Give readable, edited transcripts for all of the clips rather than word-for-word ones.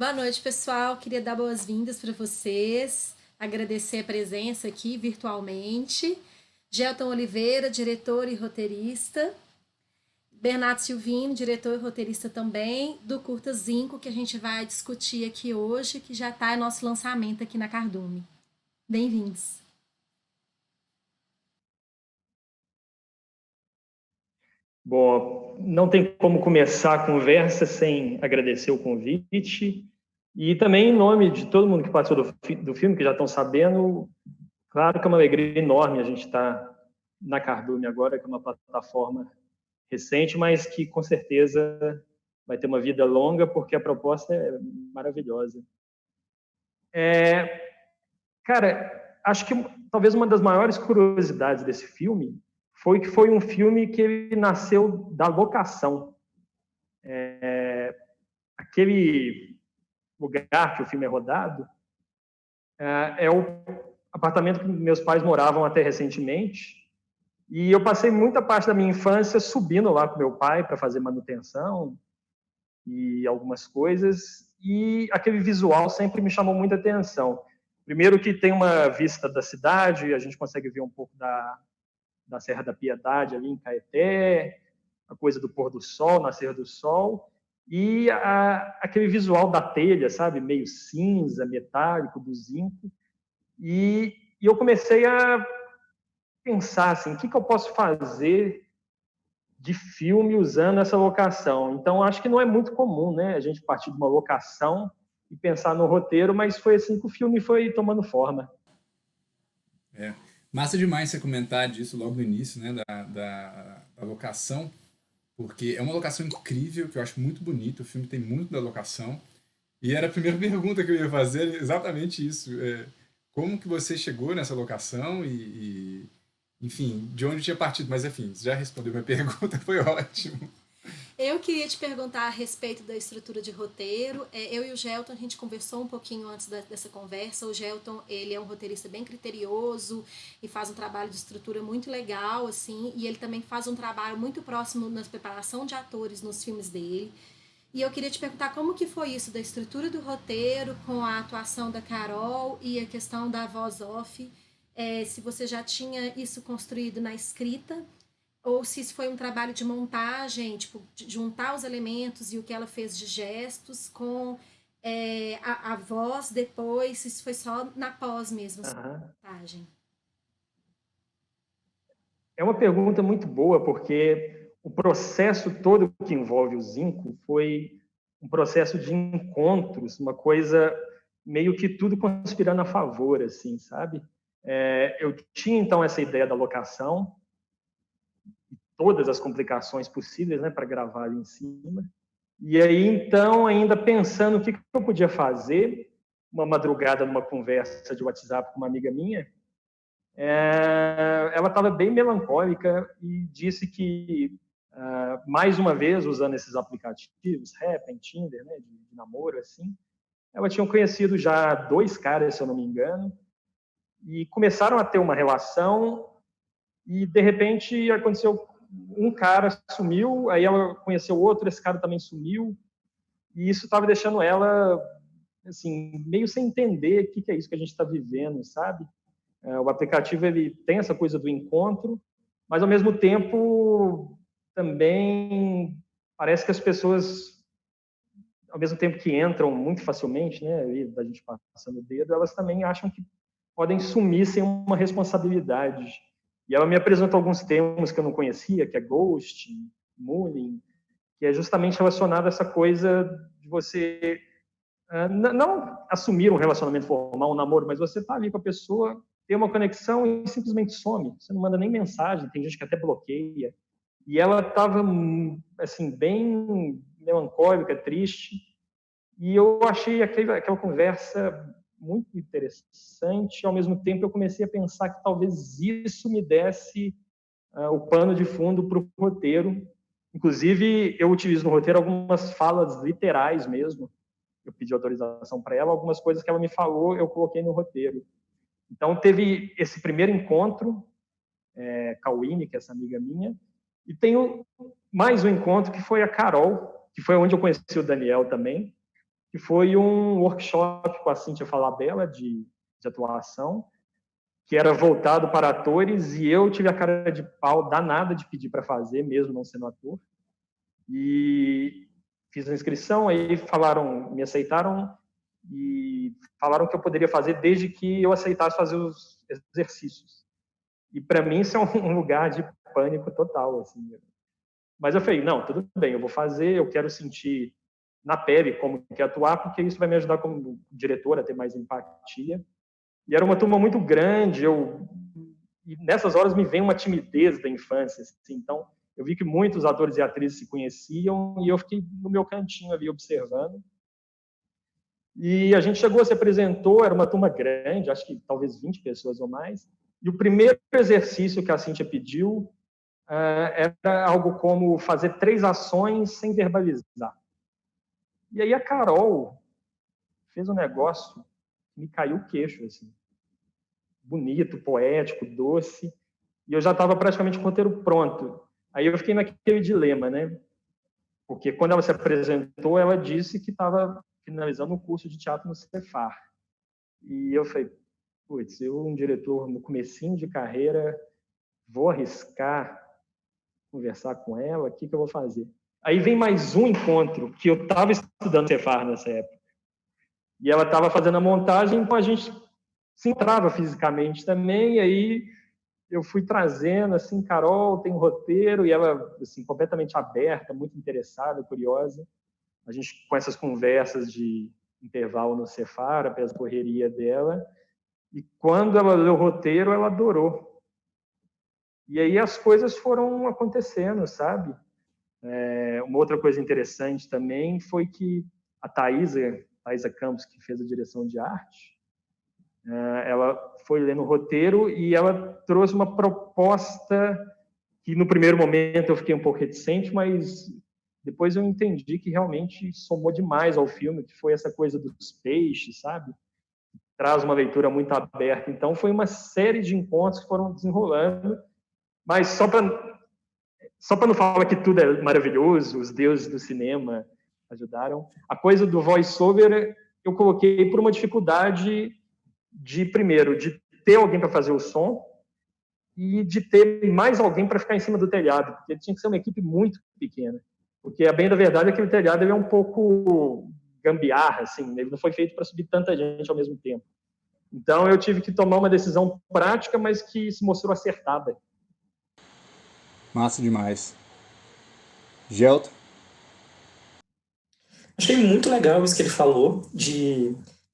Boa noite, pessoal. Queria dar boas-vindas para vocês, agradecer a presença aqui virtualmente. Gelton Oliveira, diretor e roteirista. Bernardo Silvino, diretor e roteirista também, do Curta Zinco, que a gente vai discutir aqui hoje, que já está em nosso lançamento aqui na Cardume. Bem-vindos. Bom, não tem como começar a conversa sem agradecer o convite e também em nome de todo mundo que participou do filme, que já estão sabendo, claro que é uma alegria enorme a gente estar na Cardume agora, que é uma plataforma recente, mas que com certeza vai ter uma vida longa, porque a proposta é maravilhosa. Cara, acho que talvez uma das maiores curiosidades desse filme foi que foi um filme que ele nasceu da locação. Aquele lugar que o filme é rodado é o apartamento que meus pais moravam até recentemente, e eu passei muita parte da minha infância subindo lá com meu pai para fazer manutenção e algumas coisas, e aquele visual sempre me chamou muita atenção. Primeiro que tem uma vista da cidade, a gente consegue ver um pouco da Serra da Piedade ali em Caeté, a coisa do pôr do sol, nascer do sol, e aquele visual da telha, sabe, meio cinza, metálico, do zinco. E eu comecei a pensar assim, o que eu posso fazer de filme usando essa locação? Então, acho que não é muito comum, né, a gente partir de uma locação e pensar no roteiro, mas foi assim que o filme foi tomando forma. É. Massa demais você comentar disso logo no início, né, da locação, porque é uma locação incrível, que eu acho muito bonito, o filme tem muito da locação, e era a primeira pergunta que eu ia fazer, exatamente isso, como que você chegou nessa locação enfim, de onde tinha partido, mas enfim, você já respondeu minha pergunta, foi ótimo. Eu queria te perguntar a respeito da estrutura de roteiro. Eu e o Gelton, a gente conversou um pouquinho antes dessa conversa. O Gelton, ele é um roteirista bem criterioso e faz um trabalho de estrutura muito legal, assim, e ele também faz um trabalho muito próximo na preparação de atores nos filmes dele. E eu queria te perguntar como que foi isso da estrutura do roteiro com a atuação da Carol e a questão da voz off, se você já tinha isso construído na escrita ou se isso foi um trabalho de montagem, tipo, de juntar os elementos e o que ela fez de gestos com a voz depois, se isso foi só na pós mesmo, assim, Uhum. montagem. É uma pergunta muito boa, porque o processo todo que envolve o Zinco foi um processo de encontros, uma coisa meio que tudo conspirando a favor, assim, sabe? Eu tinha, então, essa ideia da locação, todas as complicações possíveis, né, para gravar ali em cima. E aí, então, ainda pensando o que eu podia fazer, uma madrugada numa conversa de WhatsApp com uma amiga minha, ela estava bem melancólica e disse que, mais uma vez, usando esses aplicativos, Happn, Tinder, né, de namoro, assim, ela tinha conhecido já dois caras, se eu não me engano, e começaram a ter uma relação e, de repente, aconteceu, um cara sumiu, aí ela conheceu outro, esse cara também sumiu, e isso estava deixando ela, assim, meio sem entender o que é isso que a gente está vivendo, sabe? O aplicativo ele tem essa coisa do encontro, mas ao mesmo tempo também parece que as pessoas, ao mesmo tempo que entram muito facilmente, né, ali, da gente passando o dedo, elas também acham que podem sumir sem uma responsabilidade. E ela me apresentou alguns termos que eu não conhecia, que é ghosting, mooning, que é justamente relacionado a essa coisa de você não assumir um relacionamento formal, um namoro, mas você tá ali com a pessoa, tem uma conexão e simplesmente some. Você não manda nem mensagem, tem gente que até bloqueia. E ela estava, assim, bem melancólica, triste. E eu achei aquela conversa muito interessante. Ao mesmo tempo, eu comecei a pensar que talvez isso me desse o pano de fundo para o roteiro. Inclusive, eu utilizo no roteiro algumas falas literais mesmo. Eu pedi autorização para ela, algumas coisas que ela me falou eu coloquei no roteiro. Então, teve esse primeiro encontro com a Winnie, que é essa amiga minha, e tem mais um encontro que foi a Carol, que foi onde eu conheci o Daniel também, que foi um workshop com a Cíntia Falabella de atuação, que era voltado para atores, e eu tive a cara de pau danada de pedir para fazer, mesmo não sendo ator. E fiz a inscrição, aí me aceitaram e falaram que eu poderia fazer desde que eu aceitasse fazer os exercícios. E para mim isso é um lugar de pânico total, assim. Mas eu falei, não, tudo bem, eu vou fazer, eu quero sentir na pele como que é atuar, porque isso vai me ajudar como diretor a ter mais empatia. E era uma turma muito grande, e nessas horas me vem uma timidez da infância, assim. Então eu vi que muitos atores e atrizes se conheciam e eu fiquei no meu cantinho ali observando. E a gente chegou, se apresentou, era uma turma grande, acho que talvez 20 pessoas ou mais. E o primeiro exercício que a Cíntia pediu era algo como fazer 3 ações sem verbalizar. E aí a Carol fez um negócio que me caiu o queixo, assim. Bonito, poético, doce. E eu já estava praticamente com o roteiro pronto. Aí eu fiquei naquele dilema, né? Porque quando ela se apresentou, ela disse que estava finalizando um curso de teatro no Cefar. E eu falei, putz, eu, um diretor no comecinho de carreira, vou arriscar conversar com ela, o que eu vou fazer? Aí vem mais um encontro, que eu estava estudando Cefar nessa época. E ela estava fazendo a montagem, então a gente se encontrava fisicamente também, e aí eu fui trazendo, assim, Carol tem um roteiro, e ela, assim, completamente aberta, muito interessada, curiosa. A gente, com essas conversas de intervalo no Cefar, apesar da correria dela, e quando ela leu o roteiro, ela adorou. E aí as coisas foram acontecendo, sabe? Uma outra coisa interessante também foi que a Thaisa Campos, que fez a direção de arte, ela foi lendo o roteiro e ela trouxe uma proposta que no primeiro momento eu fiquei um pouco reticente, mas depois eu entendi que realmente somou demais ao filme, que foi essa coisa dos peixes, sabe? Traz uma leitura muito aberta. Então foi uma série de encontros que foram desenrolando, mas só para não falar que tudo é maravilhoso, os deuses do cinema ajudaram. A coisa do voice-over eu coloquei por uma dificuldade primeiro, de ter alguém para fazer o som e de ter mais alguém para ficar em cima do telhado, porque tinha que ser uma equipe muito pequena. Porque, a bem da verdade, aquele telhado ele é um pouco gambiarra, assim, ele não foi feito para subir tanta gente ao mesmo tempo. Então, eu tive que tomar uma decisão prática, mas que se mostrou acertada. Massa demais. Gelton? Achei muito legal isso que ele falou,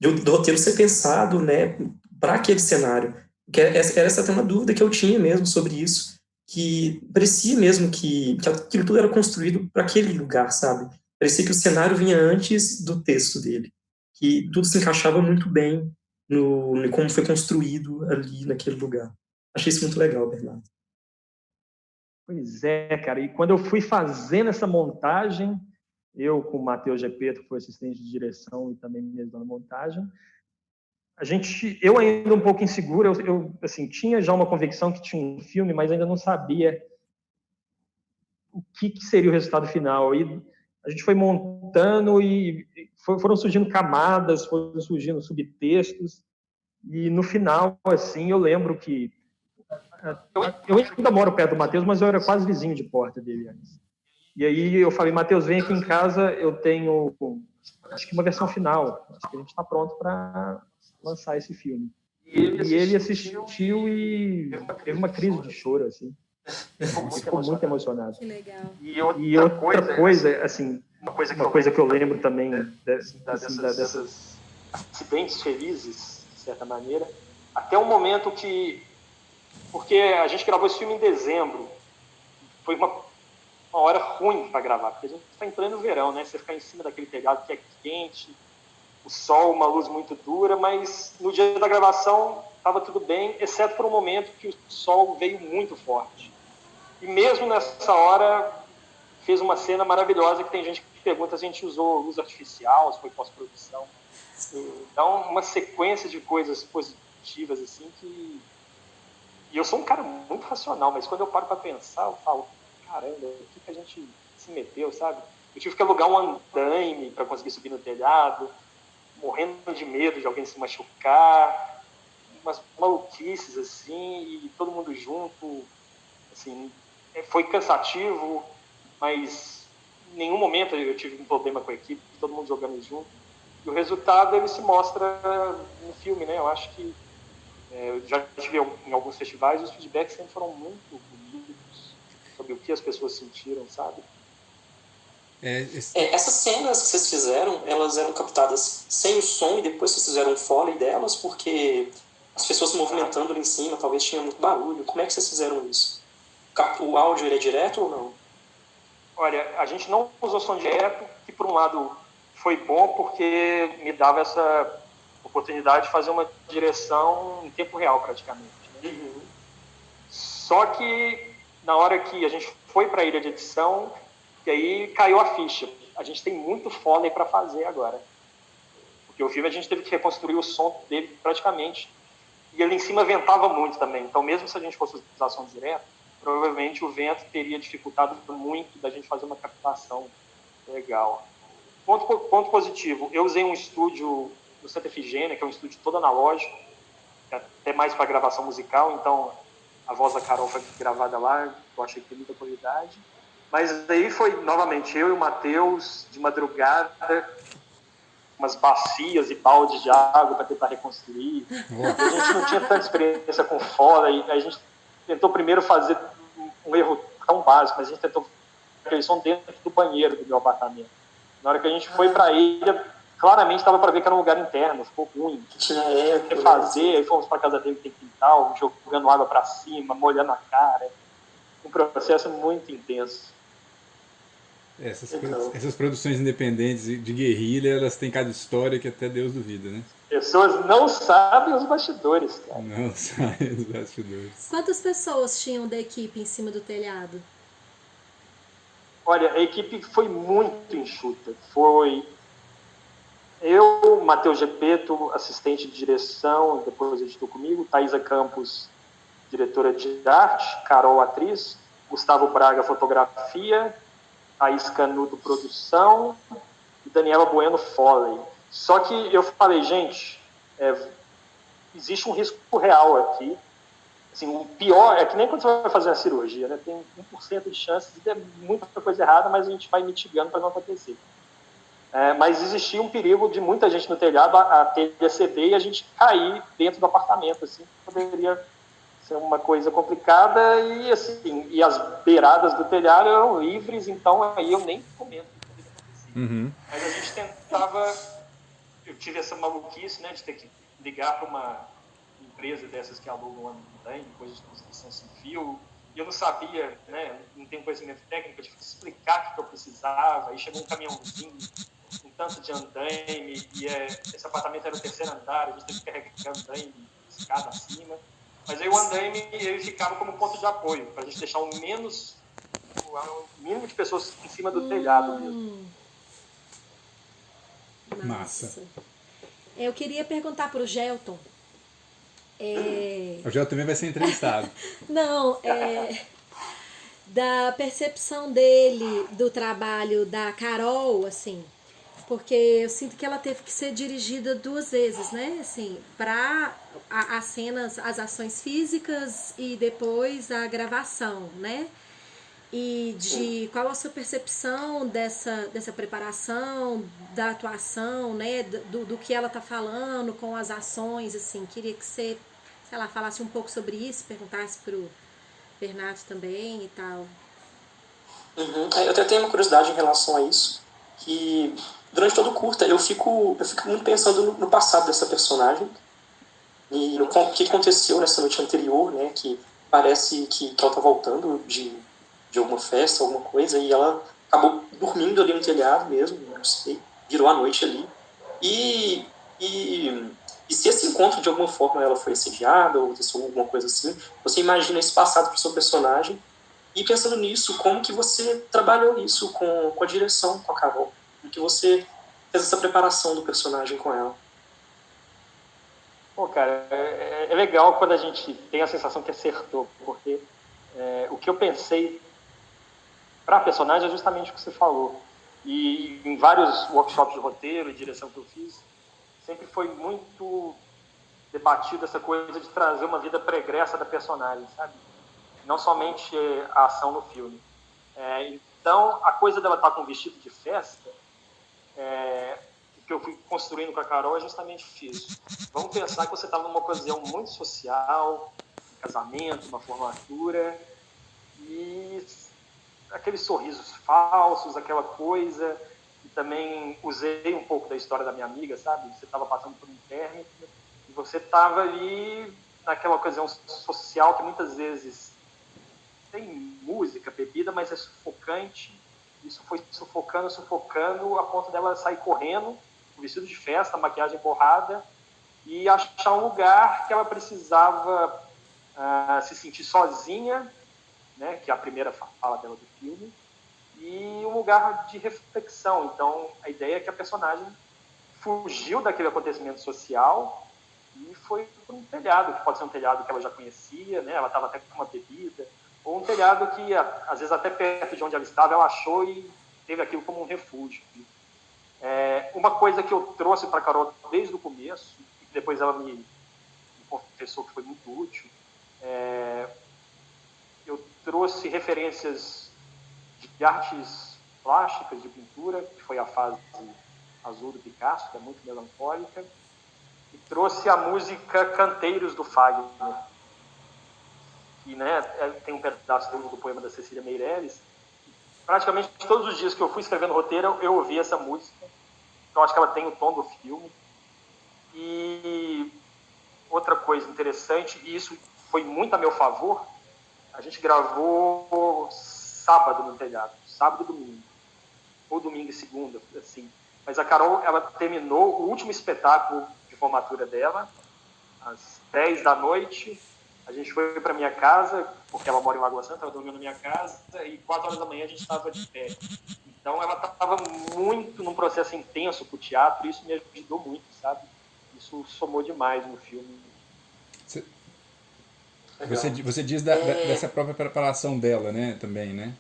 do roteiro ser pensado, né, para aquele cenário. Que essa até uma dúvida que eu tinha mesmo sobre isso, que parecia mesmo que aquilo tudo era construído para aquele lugar, sabe? Parecia que o cenário vinha antes do texto dele, que tudo se encaixava muito bem no como foi construído ali naquele lugar. Achei isso muito legal, Bernardo. Pois é, cara. E quando eu fui fazendo essa montagem, eu com o Matheus Gepeto, que foi assistente de direção e também mesmo na montagem, eu ainda um pouco inseguro, eu assim, tinha já uma convicção que tinha um filme, mas ainda não sabia o que seria o resultado final. E a gente foi montando e foram surgindo camadas, foram surgindo subtextos, e no final, assim, eu lembro que eu ainda moro perto do Matheus, mas eu era quase vizinho de porta dele antes. E aí eu falei, Matheus, vem aqui em casa, eu tenho, acho que uma versão final, acho que a gente está pronto para lançar esse filme. E ele assistiu e teve uma crise de choro, assim. Ficou muito emocionado. Que legal. E outra coisa, assim, uma coisa que eu lembro também dessas acidentes felizes, de certa maneira, até um momento que, porque a gente gravou esse filme em dezembro, foi uma hora ruim para gravar, porque a gente está em pleno verão, né? Você ficar em cima daquele telhado que é quente, o sol, uma luz muito dura, mas no dia da gravação estava tudo bem, exceto por um momento que o sol veio muito forte. E mesmo nessa hora, fez uma cena maravilhosa que tem gente que pergunta se a gente usou luz artificial, se foi pós-produção. Então, uma sequência de coisas positivas, assim, que... E eu sou um cara muito racional, mas quando eu paro para pensar, eu falo, caramba, o que a gente se meteu, sabe? Eu tive que alugar um andaime para conseguir subir no telhado, morrendo de medo de alguém se machucar, umas maluquices assim, e todo mundo junto, assim, foi cansativo, mas em nenhum momento eu tive um problema com a equipe, todo mundo jogando junto. E o resultado ele se mostra no filme, né? Eu acho que eu já estive em alguns festivais e os feedbacks sempre foram muito bonitos sobre o que as pessoas sentiram, sabe? Essas cenas que vocês fizeram, elas eram captadas sem o som e depois vocês fizeram um foley delas, porque as pessoas se movimentando ali em cima, talvez tinha muito barulho. Como é que vocês fizeram isso? O áudio ele é direto ou não? Olha, a gente não usou som direto, que por um lado foi bom porque me dava essa oportunidade de fazer uma direção em tempo real praticamente. Né? Uhum. Só que na hora que a gente foi para a ilha de edição, e aí caiu a ficha. A gente tem muito foley para fazer agora. Porque o filme a gente teve que reconstruir o som dele praticamente. E ali em cima ventava muito também. Então mesmo se a gente fosse usar som direto, provavelmente o vento teria dificultado muito da gente fazer uma captação legal. Ponto positivo, eu usei um estúdio no Santa Efigênia, que é um estúdio todo analógico, até mais para gravação musical, então a voz da Carol foi gravada lá, eu achei que tem muita qualidade. Mas aí foi, novamente, eu e o Matheus, de madrugada, umas bacias e baldes de água para tentar reconstruir. A gente não tinha tanta experiência com fora, e a gente tentou primeiro fazer um erro tão básico, mas a gente tentou aquele som dentro do banheiro do meu apartamento. Na hora que a gente foi para a ilha, claramente estava para ver que era um lugar interno, ficou ruim. Tinha refazer, aí fomos para casa dele que tem quintal, jogando água para cima, molhando a cara. Um processo muito intenso. Essas produções independentes de guerrilha, elas têm cada história que até Deus duvida, né? Pessoas não sabem os bastidores, cara. Não sabem os bastidores. Quantas pessoas tinham da equipe em cima do telhado? Olha, a equipe foi muito enxuta. Foi eu, Matheus Gepeto, assistente de direção, depois editou comigo, Thaisa Campos, diretora de arte, Carol, atriz, Gustavo Braga, fotografia, Thaís Canudo, produção, e Daniela Bueno, foley. Só que eu falei, gente, existe um risco real aqui. Assim, o pior é que nem quando você vai fazer a cirurgia, né? Tem 1% de chance de ter muita coisa errada, mas a gente vai mitigando para não acontecer. Mas existia um perigo de muita gente no telhado a telha ceder e a gente cair dentro do apartamento. Assim, poderia ser uma coisa complicada e, assim, e as beiradas do telhado eram livres, então aí eu nem comento o que poderia acontecer. Uhum. Mas a gente tentava... Eu tive essa maluquice, né, de ter que ligar para uma empresa dessas que alugam andaime, coisas de construção civil, e eu não sabia, né, não tenho conhecimento técnico, eu tive que explicar o que eu precisava, aí chegou um caminhãozinho, um tanto de andaime, e esse apartamento era o 3º andar, a gente teve que carregar andaime, escada acima, mas aí o andaime ele ficava como ponto de apoio, para a gente deixar o mínimo de pessoas em cima do telhado mesmo. Massa. Eu queria perguntar para o Gelton. O Gelton também vai ser entrevistado. Não, da percepção dele do trabalho da Carol, assim, porque eu sinto que ela teve que ser dirigida 2 vezes, né? Assim, para as cenas, as ações físicas e depois a gravação, né? E de qual a sua percepção dessa preparação, da atuação, né? Do que ela tá falando com as ações, assim. Queria que você, sei lá, falasse um pouco sobre isso, perguntasse pro Bernardo também e tal. Uhum. Eu até tenho uma curiosidade em relação a isso, que durante todo o curta eu fico muito pensando no passado dessa personagem e no que aconteceu nessa noite anterior, né? Que parece que ela tá voltando de alguma festa, alguma coisa, e ela acabou dormindo ali no telhado mesmo, não sei, virou a noite ali. E se esse encontro, de alguma forma, ela foi assediada ou aconteceu alguma coisa assim, você imagina esse passado para o seu personagem, e pensando nisso, como que você trabalhou isso com a direção, com a Carol? Como que você fez essa preparação do personagem com ela? Pô, cara, é legal quando a gente tem a sensação que acertou, porque o que eu pensei para a personagem é justamente o que você falou. e em vários workshops de roteiro e direção que eu fiz, sempre foi muito debatido essa coisa de trazer uma vida pregressa da personagem, sabe? Não somente a ação no filme. Então, a coisa dela estar com um vestido de festa, que eu fui construindo com a Carol é justamente isso. Vamos pensar que você estava numa ocasião muito social, um casamento, uma formatura, e aqueles sorrisos falsos, aquela coisa, e também usei um pouco da história da minha amiga, sabe? Você estava passando por um término, e você estava ali naquela ocasião social que muitas vezes tem música, bebida, mas é sufocante. Isso foi sufocando, a ponto dela sair correndo, com vestido de festa, maquiagem borrada, e achar um lugar que ela precisava se sentir sozinha, né, que é a primeira fala dela do filme, e um lugar de reflexão. Então, a ideia é que a personagem fugiu daquele acontecimento social e foi para um telhado, que pode ser um telhado que ela já conhecia, né, ela estava até com uma bebida, ou um telhado que, às vezes, até perto de onde ela estava, ela achou e teve aquilo como um refúgio. Uma coisa que eu trouxe para a Carol desde o começo, e que depois ela me confessou que foi muito útil, eu trouxe referências de artes plásticas, de pintura, que foi a fase azul do Picasso, que é muito melancólica, e trouxe a música Canteiros do Fagner, que, né, tem um pedaço do poema da Cecília Meirelles. Praticamente todos os dias que eu fui escrevendo roteiro, eu ouvi essa música. Eu acho que ela tem o tom do filme. E outra coisa interessante, e isso foi muito a meu favor, a gente gravou sábado no telhado, sábado e domingo, ou domingo e segunda, assim. Mas a Carol, ela terminou o último espetáculo de formatura dela, às 10 da noite. A gente foi para minha casa, porque ela mora em Lagoa Santa, ela dormiu na minha casa, e 4 horas da manhã a gente estava de pé. Então ela estava muito num processo intenso com o teatro, e isso me ajudou muito, sabe? Isso somou demais no filme. Você diz dessa própria preparação dela, né, também, né?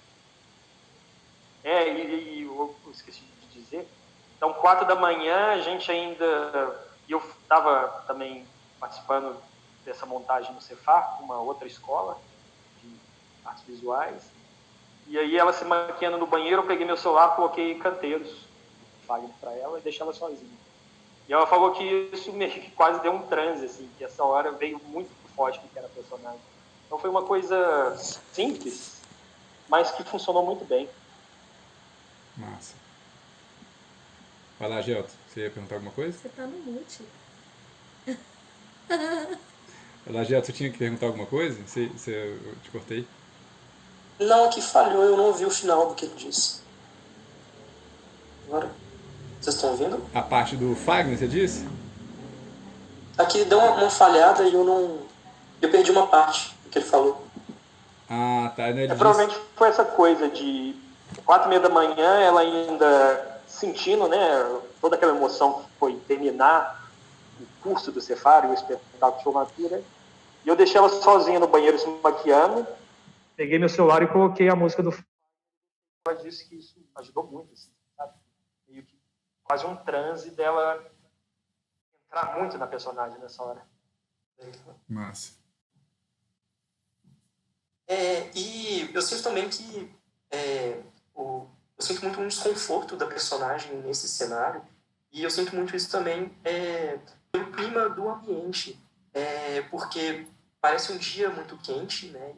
E eu esqueci de dizer. Então, 4 da manhã, a gente ainda... E eu estava também participando dessa montagem no Cefar, uma outra escola de artes visuais. E aí, ela se maquiando no banheiro, eu peguei meu celular, coloquei Canteiros, Fagner, para ela e deixei ela sozinha. E ela falou que isso meio que quase deu um transe, assim, que essa hora veio muito forte com que era a personagem. Então, foi uma coisa simples, mas que funcionou muito bem. Massa. Vai lá, Gelto. Você ia perguntar alguma coisa? Você tá no mute. Vai lá, Gelto. Você tinha que perguntar alguma coisa? Eu te cortei? Não, aqui falhou. Eu não ouvi o final do que ele disse. Agora, vocês estão ouvindo? A parte do Fagner, você disse? Aqui deu uma falhada e eu não... Eu perdi uma parte do que ele falou. Ah, tá. Ele provavelmente foi essa coisa de 4h30 da manhã, ela ainda sentindo, né, toda aquela emoção que foi terminar o curso do Cefar, o espetáculo de formatura, e eu deixei ela sozinha no banheiro se maquiando, peguei meu celular e coloquei a música do... Ela disse que isso ajudou muito, assim, sabe? Meio que quase um transe dela entrar muito na personagem nessa hora. Massa. E eu sinto também que eu sinto muito um desconforto da personagem nesse cenário, e eu sinto muito isso também pelo clima do ambiente, porque parece um dia muito quente, né,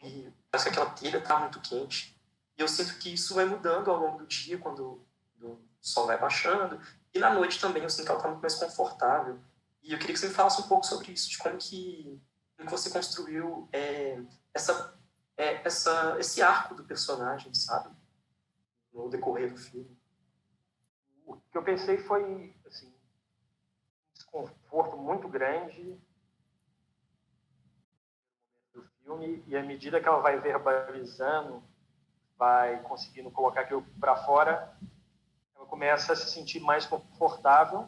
e parece que aquela telha está muito quente, e eu sinto que isso vai mudando ao longo do dia, quando o sol vai baixando, e na noite também eu sinto que ela está muito mais confortável. E eu queria que você me falasse um pouco sobre isso, de como que você construiu esse arco do personagem, sabe? No decorrer do filme. O que eu pensei foi, assim, um desconforto muito grande do filme, e à medida que ela vai verbalizando, vai conseguindo colocar aquilo para fora, ela começa a se sentir mais confortável.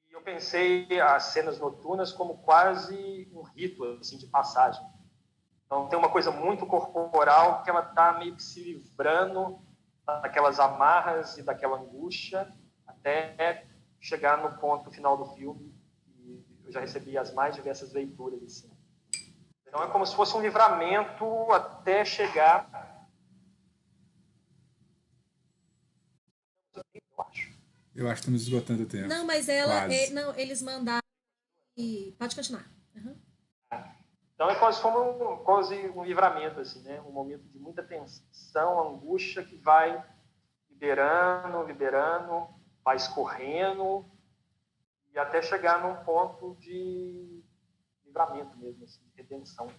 E eu pensei as cenas noturnas como quase um rito, assim, de passagem. Então tem uma coisa muito corporal que ela está meio que se livrando daquelas amarras e daquela angústia até chegar no ponto final do filme, e eu já recebi as mais diversas leituras assim. Então é como se fosse um livramento até chegar, eu acho. Eu acho que estamos esgotando o tempo. Não, mas não, eles mandaram e pode continuar. Uhum. Então é quase um livramento, assim, né? Um momento de muita tensão, angústia que vai liberando, vai escorrendo e até chegar num ponto de livramento mesmo, assim, de redenção.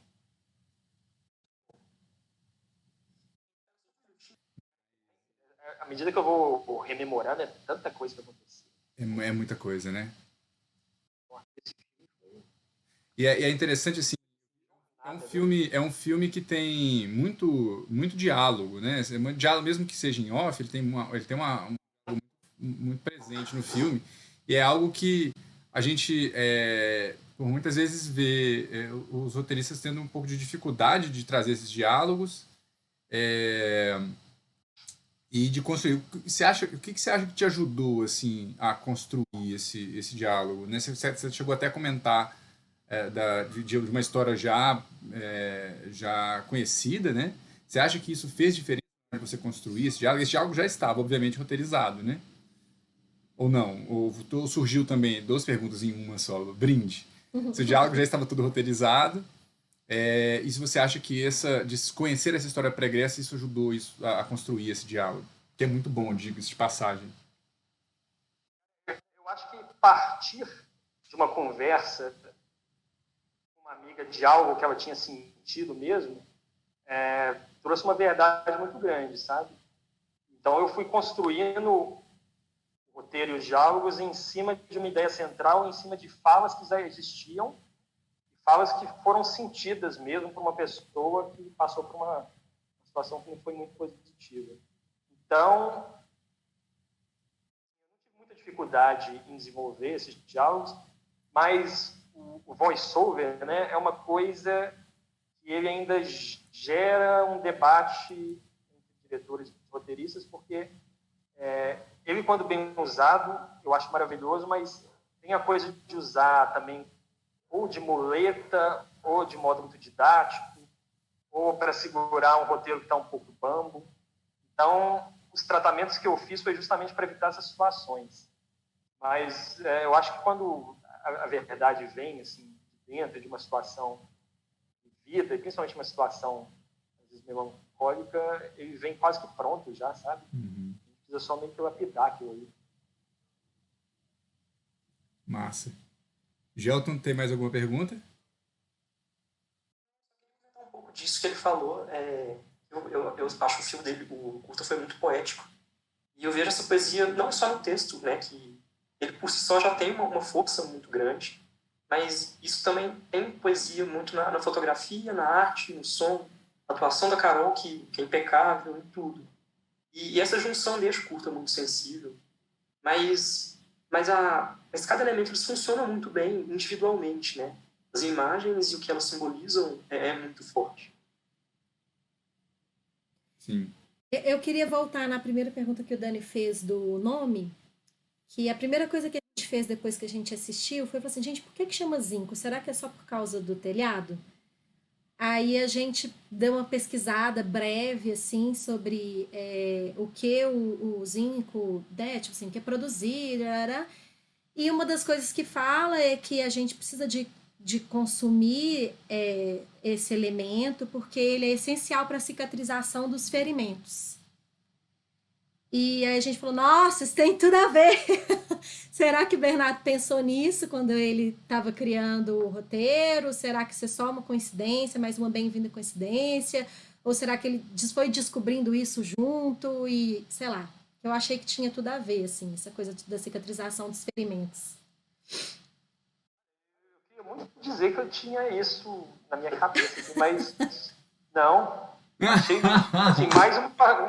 À medida que eu vou rememorando, é tanta coisa que aconteceu. É muita coisa, né? E é interessante, assim, é um filme que tem muito diálogo, né? Muito diálogo, mesmo que seja em off, ele tem um muito presente no filme. E é algo que a gente, por muitas vezes, vê os roteiristas tendo um pouco de dificuldade de trazer esses diálogos e de construir. O que você acha que te ajudou assim, a construir esse diálogo? Né? Você chegou até a comentar de uma história já conhecida, né? Você acha que isso fez diferença para você construir esse diálogo? Esse diálogo já estava, obviamente, roteirizado, né? Ou não? Ou surgiu também duas perguntas em uma só, brinde. Se o diálogo já estava tudo roteirizado, e se você acha que de conhecer essa história pregressa, isso ajudou a construir esse diálogo? Que é muito bom, digo-se de passagem. Eu acho que partir de uma conversa com uma amiga de algo que ela tinha sentido mesmo, trouxe uma verdade muito grande, sabe? Então eu fui construindo o roteiro e os diálogos em cima de uma ideia central, em cima de falas que já existiam, falas que foram sentidas mesmo por uma pessoa que passou por uma situação que não foi muito positiva. Então, eu não tive muita dificuldade em desenvolver esses diálogos, mas o voice-over, né, é uma coisa que ele ainda gera um debate entre diretores e roteiristas, porque ele, quando bem usado, eu acho maravilhoso, mas tem a coisa de usar também ou de muleta, ou de modo muito didático, ou para segurar um roteiro que está um pouco bambo. Então, os tratamentos que eu fiz foi justamente para evitar essas situações. Mas eu acho que quando a verdade vem assim, dentro de uma situação de vida, e principalmente uma situação às vezes melancólica, ele vem quase que pronto já, sabe? Uhum. Precisa somente lapidar aquilo ali. Massa. Gelton, tem mais alguma pergunta? Um pouco disso que ele falou. Eu acho que o filme dele, o curta, foi muito poético. E eu vejo essa poesia não só no texto, né, que ele por si só já tem uma força muito grande, mas isso também tem poesia muito na fotografia, na arte, no som, a atuação da Carol, que é impecável em tudo. E essa junção deixa o curta muito sensível. Mas cada elemento eles funcionam muito bem individualmente, né? As imagens e o que elas simbolizam é muito forte. Sim. Eu queria voltar na primeira pergunta que o Dani fez do nome, que a primeira coisa que a gente fez depois que a gente assistiu foi falar assim, gente, por que chama zinco? Será que é só por causa do telhado? Aí a gente deu uma pesquisada breve, assim, sobre o que o zinco, né, tipo assim, que é produzido, e uma das coisas que fala é que a gente precisa de consumir esse elemento porque ele é essencial para a cicatrização dos ferimentos. E aí a gente falou, nossa, isso tem tudo a ver. Será que o Bernardo pensou nisso quando ele estava criando o roteiro? Será que isso é só uma coincidência, mais uma bem-vinda coincidência? Ou será que ele foi descobrindo isso junto e, sei lá, eu achei que tinha tudo a ver, assim, essa coisa da cicatrização dos ferimentos. Eu queria muito dizer que eu tinha isso na minha cabeça, assim, mas não. Achei assim,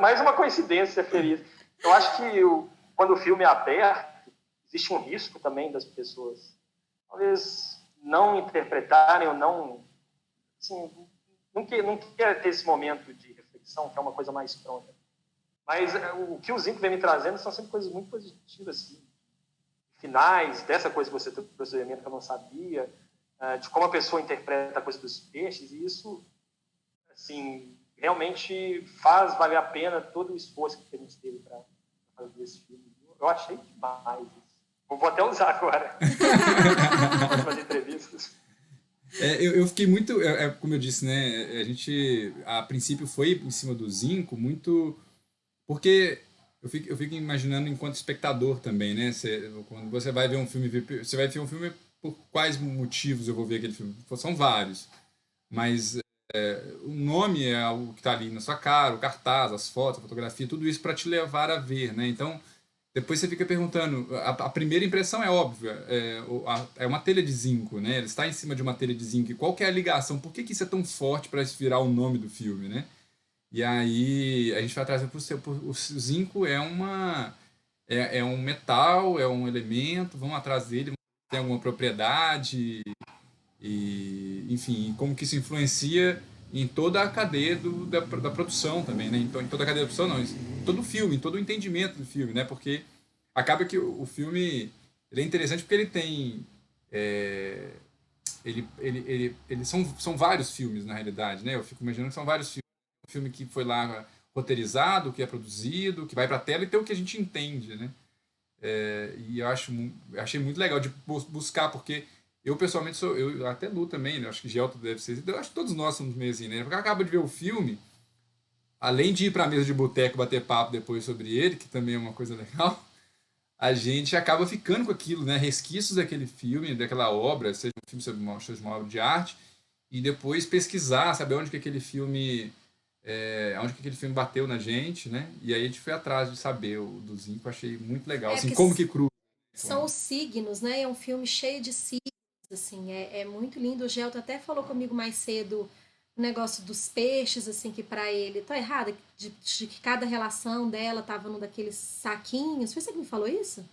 mais uma coincidência feliz. Eu acho que quando o filme é aberto, existe um risco também das pessoas talvez não interpretarem ou não... Assim, não quer ter esse momento de reflexão, que é uma coisa mais pronta. Mas o que o Zinco vem me trazendo são sempre coisas muito positivas, assim. Finais, dessa coisa que você trouxe que eu não sabia, de como a pessoa interpreta a coisa dos peixes, e isso, assim, realmente faz valer a pena todo o esforço que a gente teve para fazer esse filme. Eu achei demais isso. Vou até usar agora para fazer entrevistas. Eu fiquei muito, como eu disse, né? A gente, a princípio, foi em cima do Zinco, muito. Porque eu fico imaginando enquanto espectador também, né? Quando você vai ver um filme, você vai ver um filme por quais motivos eu vou ver aquele filme? São vários. Mas o nome é algo que está ali na sua cara, o cartaz, as fotos, a fotografia, tudo isso para te levar a ver, né? Então, depois você fica perguntando. A primeira impressão é óbvia. É uma telha de zinco, né? Ele está em cima de uma telha de zinco. E qual que é a ligação? Por que isso é tão forte para virar o nome do filme, né? E aí a gente vai atrás o zinco é um metal, é um elemento, vamos atrás dele, tem alguma propriedade e enfim, como que isso influencia em toda a cadeia da produção também, né? Então, em toda a cadeia da produção, não, em todo o filme, em todo o entendimento do filme, né? Porque acaba que o filme ele é interessante porque ele tem são vários filmes na realidade, né? Eu fico imaginando que são vários filmes. Um filme que foi lá roteirizado, que é produzido, que vai para a tela e tem o que a gente entende, né? E eu achei muito legal de buscar, porque eu pessoalmente eu até Lu também, né? Acho que Gelto deve ser, eu acho que todos nós somos meio assim, né? Porque acaba de ver o filme, além de ir para a mesa de boteco bater papo depois sobre ele, que também é uma coisa legal, a gente acaba ficando com aquilo, né? Resquícios daquele filme, daquela obra, seja um filme seja uma obra de arte, e depois pesquisar, saber onde que aquele filme onde que aquele filme bateu na gente, né? E aí a gente foi atrás de saber o do Zinco, achei muito legal, assim, como que cru. São os signos, né? É um filme cheio de signos, assim, é muito lindo. O Gelto até falou comigo mais cedo o negócio dos peixes, assim, que para ele, tô errada, de que cada relação dela tava num daqueles saquinhos. Foi você que me falou isso?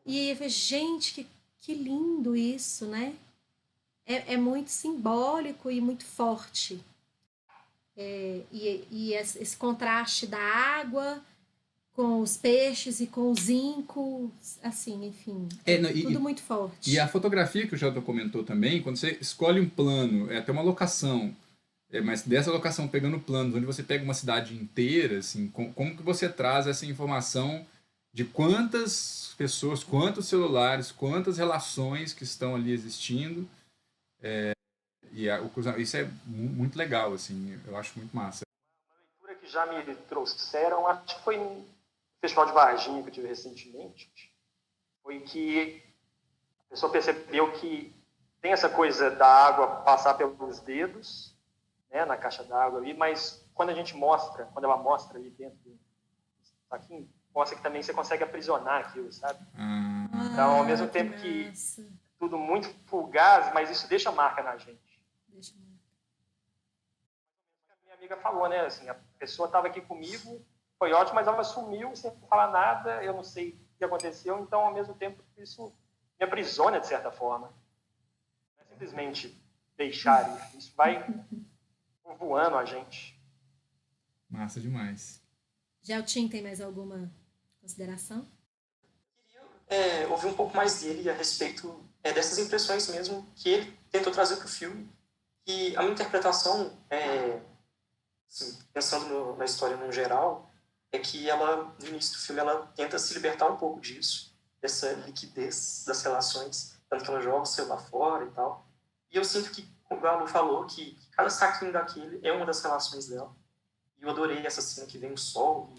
E eu falei, gente, que lindo isso, né? É muito simbólico e muito forte. E esse contraste da água com os peixes e com o zinco, assim, enfim, tudo muito forte. E a fotografia que o Gelton comentou também, quando você escolhe um plano, é até uma locação, mas dessa locação pegando planos, onde você pega uma cidade inteira, assim, como que você traz essa informação de quantas pessoas, quantos celulares, quantas relações que estão ali existindo, isso é muito legal, assim, eu acho muito massa. Uma leitura que já me trouxeram, acho que foi no Festival de Varginha que eu tive recentemente, foi que a pessoa percebeu que tem essa coisa da água passar pelos dedos, né, na caixa d'água ali, mas quando ela mostra ali dentro do saquinho, mostra que também você consegue aprisionar aquilo, sabe? Então, ao mesmo tempo que tudo muito fugaz, mas isso deixa marca na gente. A minha amiga falou, né, assim, a pessoa estava aqui comigo, foi ótimo, mas ela sumiu sem falar nada, eu não sei o que aconteceu, então, ao mesmo tempo, isso me aprisiona, de certa forma. Não é simplesmente deixar isso vai voando a gente. Massa demais. Geltin, tem mais alguma consideração? Queria ouvir um pouco mais dele a respeito dessas impressões mesmo que ele tentou trazer para o filme, e a minha interpretação, assim, pensando na história no geral, é que ela, no início do filme, ela tenta se libertar um pouco disso, dessa liquidez das relações, tanto que ela joga o celular fora e tal. E eu sinto que, como a Lu falou, que cada saquinho daquele é uma das relações dela. E eu adorei essa cena que vem o sol,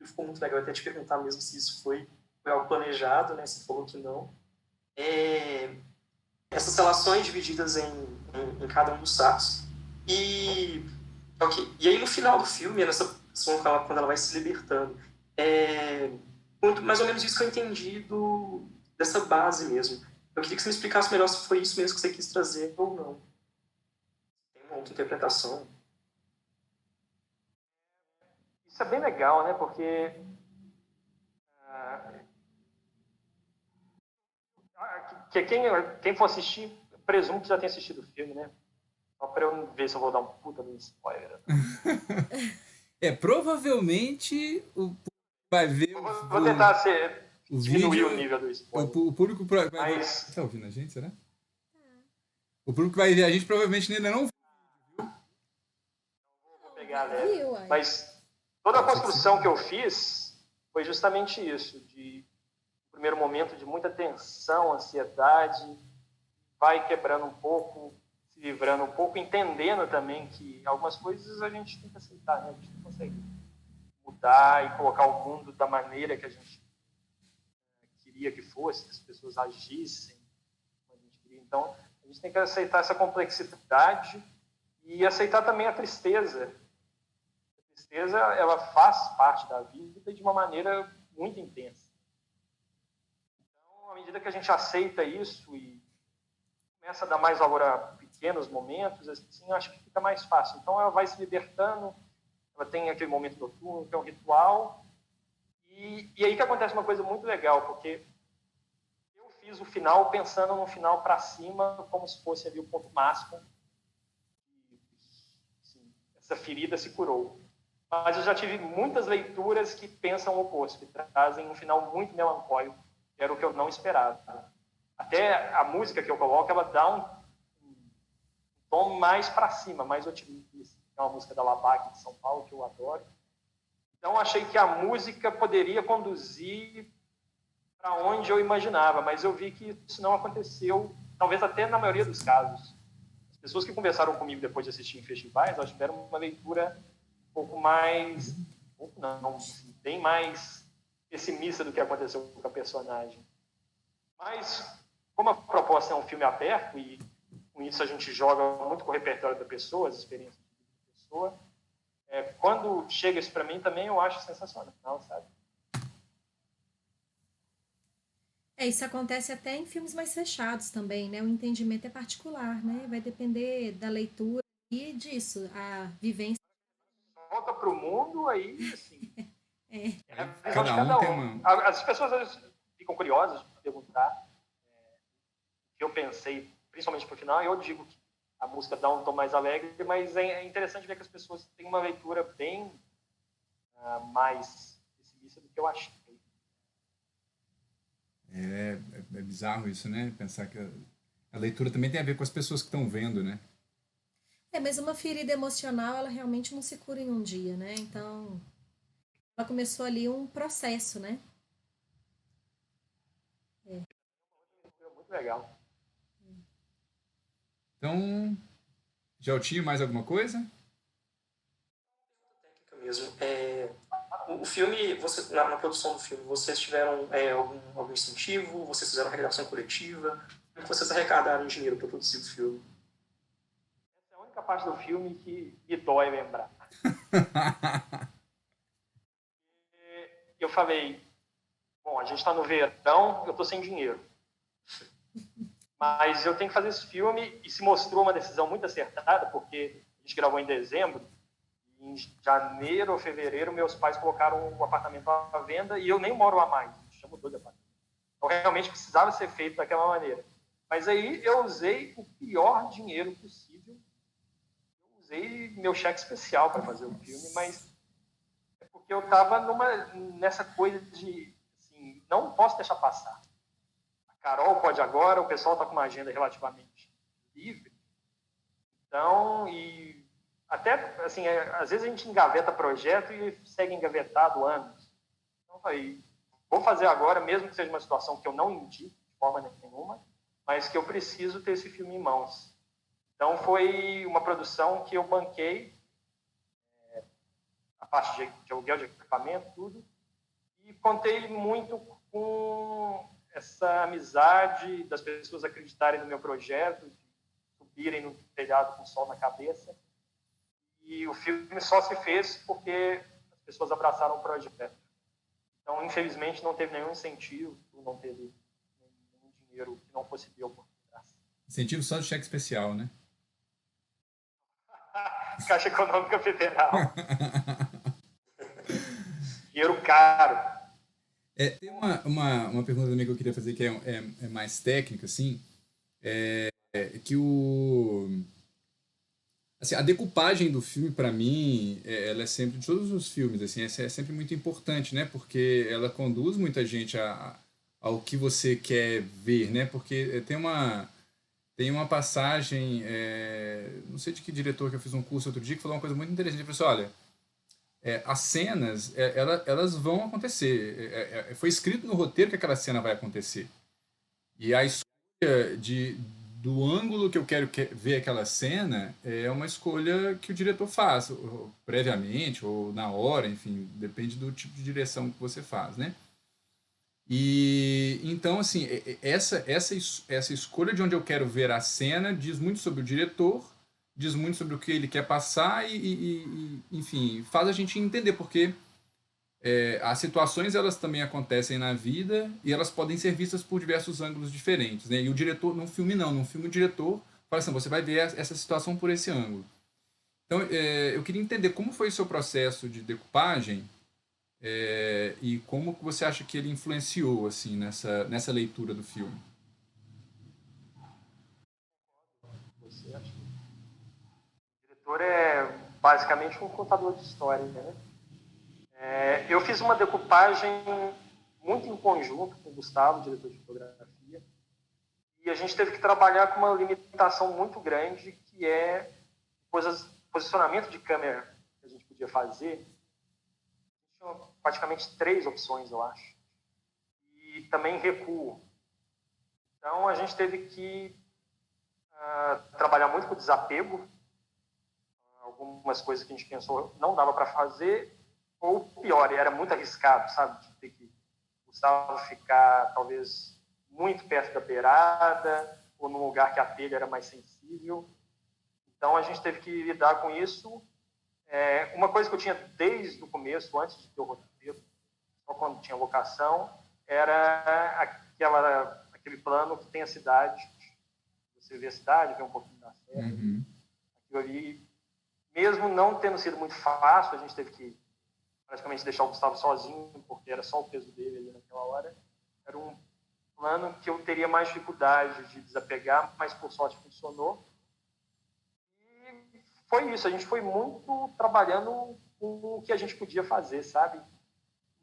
e ficou muito legal. Eu até te perguntar mesmo se isso foi algo planejado, né? Você falou que não. Essas relações divididas em cada um dos sacos. E aí, no final do filme, quando ela vai se libertando, mais ou menos isso que eu entendi dessa base mesmo. Eu queria que você me explicasse melhor se foi isso mesmo que você quis trazer ou não. Tem uma outra interpretação. Isso é bem legal, né? Porque quem for assistir, presumo que já tenha assistido o filme, né? Só para eu ver se eu vou dar um puta de spoiler. Provavelmente vai ver Vou tentar diminuir vídeo. o nível do spoiler. O público vai ver. Mas Tá ouvindo a gente, será? O público que vai ver a gente provavelmente ainda não vou pegar leve. Mas toda a construção que eu fiz foi justamente isso, de primeiro momento de muita tensão, ansiedade, vai quebrando um pouco, se livrando um pouco, entendendo também que algumas coisas a gente tem que aceitar, né? A gente não consegue mudar e colocar o mundo da maneira que a gente queria que fosse, que as pessoas agissem como a gente queria. Então, a gente tem que aceitar essa complexidade e aceitar também a tristeza. A tristeza, ela faz parte da vida de uma maneira muito intensa. Então, à medida que a gente aceita isso e começa a dar mais valor a pequenos momentos, assim, acho que fica mais fácil. Então, ela vai se libertando, ela tem aquele momento noturno, que é um ritual, e aí que acontece uma coisa muito legal, porque eu fiz o final pensando no final para cima, como se fosse ali o ponto máximo, e assim, essa ferida se curou. Mas eu já tive muitas leituras que pensam o oposto, que trazem um final muito melancólico, que era o que eu não esperava. Até a música que eu coloco, ela dá um tom mais para cima, mais otimista. É uma música da Labac de São Paulo, que eu adoro. Então, achei que a música poderia conduzir para onde eu imaginava, mas eu vi que isso não aconteceu, talvez até na maioria dos casos. As pessoas que conversaram comigo depois de assistir em festivais, elas tiveram uma leitura um pouco mais, bem mais pessimista do que aconteceu com a personagem. Mas, como a proposta é um filme aberto, e com isso a gente joga muito com o repertório da pessoa, as experiências da pessoa, quando chega isso para mim também eu acho sensacional, sabe? Isso acontece até em filmes mais fechados também, né? O entendimento é particular, né? Vai depender da leitura e disso, a vivência. Volta para o mundo, aí, assim, a visão de cada cada tem um. uma. As pessoas às vezes ficam curiosas de perguntar o que eu pensei, principalmente pro final, e eu digo que a música dá um tom mais alegre, mas é interessante ver que as pessoas têm uma leitura bem mais pessimista do que eu achei. É bizarro isso, né? Pensar que a leitura também tem a ver com as pessoas que estão vendo, né? Mas uma ferida emocional, ela realmente não se cura em um dia, né? Então, ela começou ali um processo, né? Muito legal. Então, Geltinho, mais alguma coisa? Técnica mesmo. O filme, na produção do filme, vocês tiveram algum incentivo? Vocês fizeram regravação coletiva? Como vocês arrecadaram dinheiro para produzir o filme? Essa é a única parte do filme que me dói lembrar. Eu falei, bom, a gente está no verão, eu estou sem dinheiro. Mas eu tenho que fazer esse filme, e se mostrou uma decisão muito acertada, porque a gente gravou em dezembro, e em janeiro ou fevereiro meus pais colocaram o apartamento à venda e eu nem moro lá mais, a gente já mudou de apartamento. Então realmente precisava ser feito daquela maneira. Mas aí eu usei o pior dinheiro possível, eu usei meu cheque especial para fazer o filme, mas é porque eu estava nessa coisa de, assim, não posso deixar passar. Carol pode agora, o pessoal está com uma agenda relativamente livre. Então, e até, assim, às vezes a gente engaveta projeto e segue engavetado anos. Então, falei, vou fazer agora, mesmo que seja uma situação que eu não indico de forma nenhuma, mas que eu preciso ter esse filme em mãos. Então, foi uma produção que eu banquei, a parte de aluguel de equipamento, tudo, e contei muito com essa amizade das pessoas acreditarem no meu projeto, de subirem no telhado com o sol na cabeça. E o filme só se fez porque as pessoas abraçaram o projeto. Então, infelizmente, não teve nenhum incentivo, não teve nenhum dinheiro que não fosse meu por trás. Incentivo só de cheque especial, né? Caixa Econômica Federal. Dinheiro caro. Tem uma pergunta também que eu queria fazer que é mais técnica, assim, que Assim, a decupagem do filme, para mim, ela é sempre, de todos os filmes, assim, essa é sempre muito importante, né? Porque ela conduz muita gente ao que você quer ver, né? Porque tem uma passagem, não sei de que diretor que eu fiz um curso outro dia, que falou uma coisa muito interessante. Ele falou assim, olha, as cenas, elas vão acontecer. Foi escrito no roteiro que aquela cena vai acontecer. E a escolha do ângulo que eu quero ver aquela cena é uma escolha que o diretor faz, ou previamente, ou na hora, enfim, depende do tipo de direção que você faz, né? E então, assim, essa escolha de onde eu quero ver a cena diz muito sobre o diretor, diz muito sobre o que ele quer passar enfim, faz a gente entender, porque as situações elas também acontecem na vida e elas podem ser vistas por diversos ângulos diferentes, né? E o diretor, num filme não, num filme o diretor fala assim, você vai ver essa situação por esse ângulo. Então, eu queria entender como foi o seu processo de decupagem e como que você acha que ele influenciou assim nessa leitura do filme. Você acha que o diretor é basicamente um contador de história, né? Eu fiz uma decupagem muito em conjunto com o Gustavo, diretor de fotografia, e a gente teve que trabalhar com uma limitação muito grande, que é posicionamento de câmera que a gente podia fazer. Tinha praticamente 3 opções, eu acho. E também recuo. Então, a gente teve que trabalhar muito com desapego. Algumas coisas que a gente pensou não dava para fazer, ou pior, era muito arriscado, sabe? De ter que Gustavo ficar, talvez, muito perto da beirada, ou num lugar que a telha era mais sensível. Então, a gente teve que lidar com isso. Uma coisa que eu tinha desde o começo, antes de ter o roteiro, só quando tinha locação, era aquele plano que tem a cidade. Você vê a cidade, vê um pouquinho da serra. Uhum. Aquilo ali, mesmo não tendo sido muito fácil, a gente teve que praticamente deixar o Gustavo sozinho, porque era só o peso dele ali naquela hora. Era um plano que eu teria mais dificuldade de desapegar, mas por sorte funcionou. E foi isso, a gente foi muito trabalhando com o que a gente podia fazer, sabe?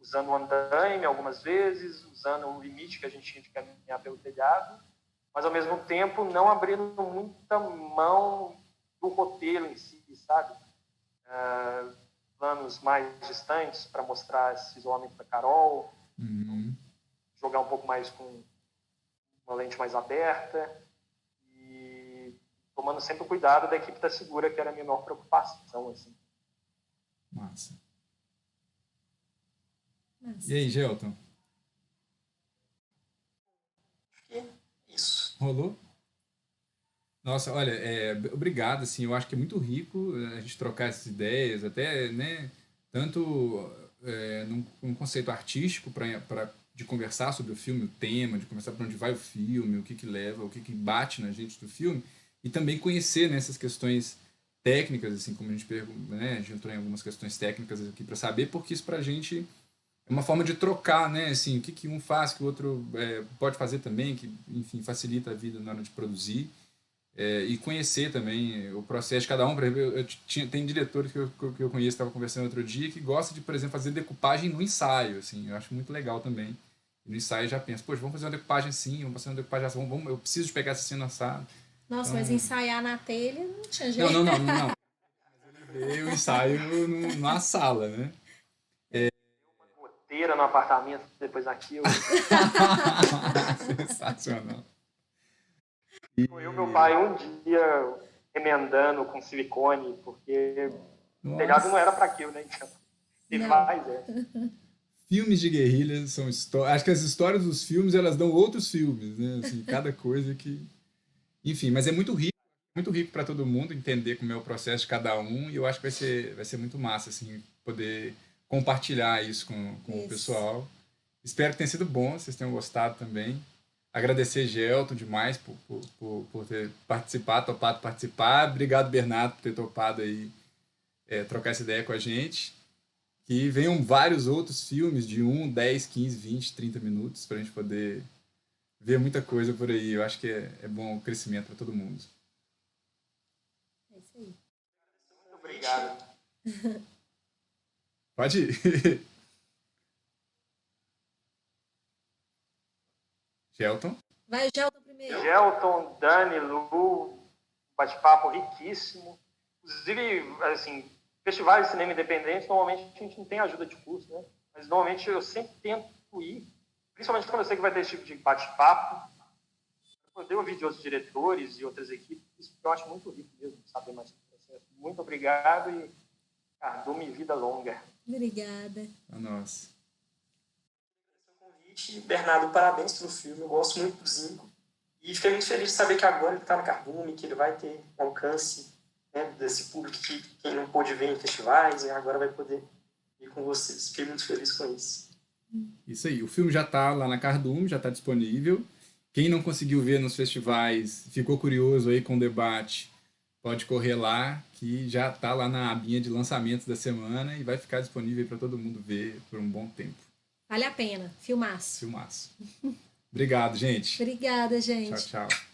Usando o andaime algumas vezes, usando o limite que a gente tinha de caminhar pelo telhado, mas ao mesmo tempo não abrindo muita mão do roteiro em si, sabe? Planos mais distantes para mostrar esse isolamento da Carol, jogar um pouco mais com uma lente mais aberta e tomando sempre o cuidado da equipe da Segura, que era a menor preocupação, assim. Massa. E aí, Gelton? Isso. Rolou? Nossa, olha, obrigado, assim, eu acho que é muito rico a gente trocar essas ideias, até, né, tanto num conceito artístico de conversar sobre o filme, o tema, de conversar para onde vai o filme, o que que leva, o que que bate na gente do filme, e também conhecer, né, essas questões técnicas, assim, como a gente né, a gente entrou em algumas questões técnicas aqui para saber, porque isso para a gente é uma forma de trocar, né, assim, o que que um faz, que o outro pode fazer também, que, enfim, facilita a vida na hora de produzir. E conhecer também o processo de cada um. Por exemplo, tem diretores que eu conheço, estava conversando outro dia, que gosta de, por exemplo, fazer decupagem no ensaio. Assim, eu acho muito legal também. E no ensaio já pensa, poxa, vamos fazer uma decupagem assim, vamos fazer uma decupagem assim, eu preciso de pegar essa cena assada. Nossa, Então, mas ensaiar na telha não tinha não, jeito. não, não, não, não. Mas ele vê o ensaio na sala, né? Uma goteira no apartamento, depois naquilo. Sensacional. Foi eu e meu pai um dia remendando com silicone, porque o telhado não era para aquilo, né? Então, teve Não. mais, Filmes de guerrilha são histórias. Acho que as histórias dos filmes elas dão outros filmes, né? Assim, cada coisa que. Enfim, mas é muito rico para todo mundo entender como é o processo de cada um e eu acho que vai ser muito massa, assim, poder compartilhar isso com o Isso. pessoal. Espero que tenha sido bom, vocês tenham gostado também. Agradecer Gelton demais por ter topado participar. Obrigado, Bernardo, por ter topado aí trocar essa ideia com a gente. Que venham vários outros filmes de 1, 10, 15, 20, 30 minutos para a gente poder ver muita coisa por aí. Eu acho que é bom o crescimento para todo mundo. É isso aí. Obrigado. Pode ir. Gelton? Vai, Gelton, primeiro. Gelton, Dani, Lu, bate-papo riquíssimo. Inclusive, assim, festivais de cinema independente, normalmente a gente não tem ajuda de custo, né? Mas normalmente eu sempre tento ir, principalmente quando eu sei que vai ter esse tipo de bate-papo, poder ouvir de outros diretores e outras equipes, isso eu acho muito rico mesmo, saber mais sobre o processo. Muito obrigado e dou-me vida longa. Obrigada. A nós. Bernardo, parabéns pelo filme, eu gosto muito do Zinco e fiquei muito feliz de saber que agora ele está na Cardume, que ele vai ter alcance, né, desse público que quem não pôde ver em festivais, né, agora vai poder ir com vocês. Fiquei muito feliz com isso. Isso aí, o filme já está lá na Cardume, já está disponível. Quem não conseguiu ver nos festivais, ficou curioso aí com o debate, pode correr lá, que já está lá na abinha de lançamentos da semana e vai ficar disponível para todo mundo ver por um bom tempo. Vale a pena. Filmaço. Filmaço. Obrigado, gente. Obrigada, gente. Tchau, tchau.